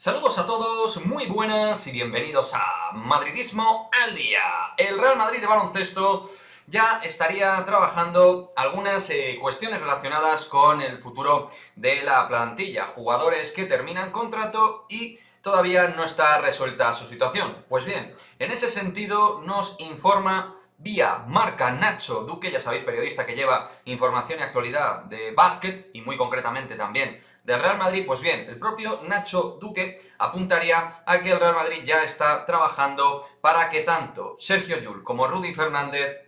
Saludos a todos, muy buenas y bienvenidos a Madridismo al Día. El Real Madrid de baloncesto ya estaría trabajando algunas cuestiones relacionadas con el futuro de la plantilla. Jugadores que terminan contrato y todavía no está resuelta su situación. Pues bien, en ese sentido nos informa vía Marca Nacho Duque, ya sabéis, periodista que lleva información y actualidad de básquet y muy concretamente también del Real Madrid. Pues bien, el propio Nacho Duque apuntaría a que el Real Madrid ya está trabajando para que tanto Sergio Llull como Rudy Fernández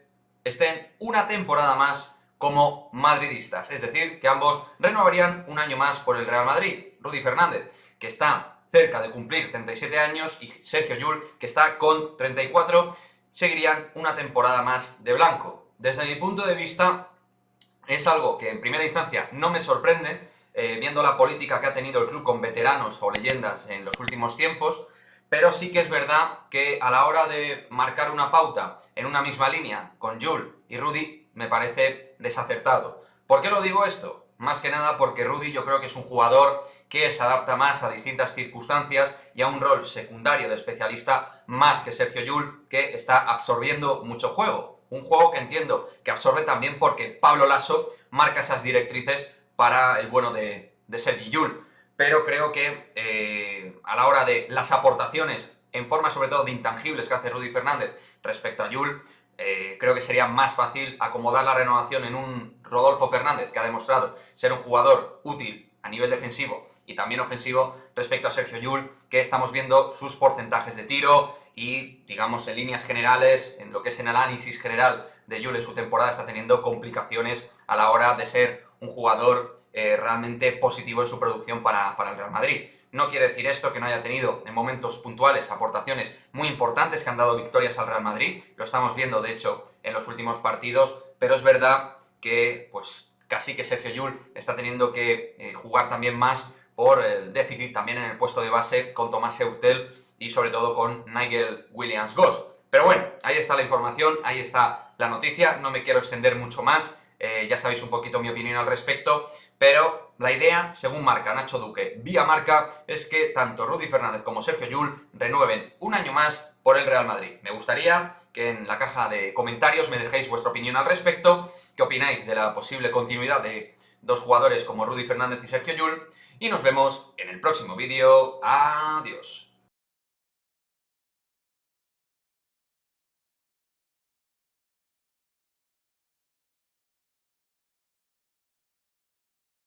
estén una temporada más como madridistas, es decir, que ambos renovarían un año más por el Real Madrid. Rudy Fernández, que está cerca de cumplir 37 años, y Sergio Llull, que está con 34, seguirían una temporada más de blanco. Desde mi punto de vista, es algo que en primera instancia no me sorprende, viendo la política que ha tenido el club con veteranos o leyendas en los últimos tiempos, pero sí que es verdad que a la hora de marcar una pauta en una misma línea con Llull y Rudy me parece desacertado. ¿Por qué lo digo esto? Más que nada porque Rudy yo creo que es un jugador que se adapta más a distintas circunstancias y a un rol secundario de especialista más que Sergio Llull, que está absorbiendo mucho juego. Un juego que entiendo que absorbe también porque Pablo Laso marca esas directrices para el bueno de Sergi Llull. Pero creo que a la hora de las aportaciones, en forma sobre todo de intangibles que hace Rudy Fernández respecto a Llull, creo que sería más fácil acomodar la renovación en un Rodolfo Fernández, que ha demostrado ser un jugador útil a nivel defensivo y también ofensivo, respecto a Sergio Llull, que estamos viendo sus porcentajes de tiro y, digamos, en líneas generales, en lo que es el análisis general de Llull en su temporada, está teniendo complicaciones a la hora de ser un jugador realmente positivo en su producción para el Real Madrid. No quiere decir esto que no haya tenido en momentos puntuales aportaciones muy importantes que han dado victorias al Real Madrid, lo estamos viendo de hecho en los últimos partidos, pero es verdad que pues casi que Sergio Llull está teniendo que jugar también más por el déficit también en el puesto de base con Tomás Heurtel y sobre todo con Nigel Williams-Goss. Pero bueno, ahí está la información, ahí está la noticia, no me quiero extender mucho más, ya sabéis un poquito mi opinión al respecto, pero la idea, según marca Nacho Duque vía Marca, es que tanto Rudy Fernández como Sergio Llull renueven un año más por el Real Madrid. Me gustaría que en la caja de comentarios me dejéis vuestra opinión al respecto, qué opináis de la posible continuidad de dos jugadores como Rudy Fernández y Sergio Llull, y nos vemos en el próximo vídeo. Adiós.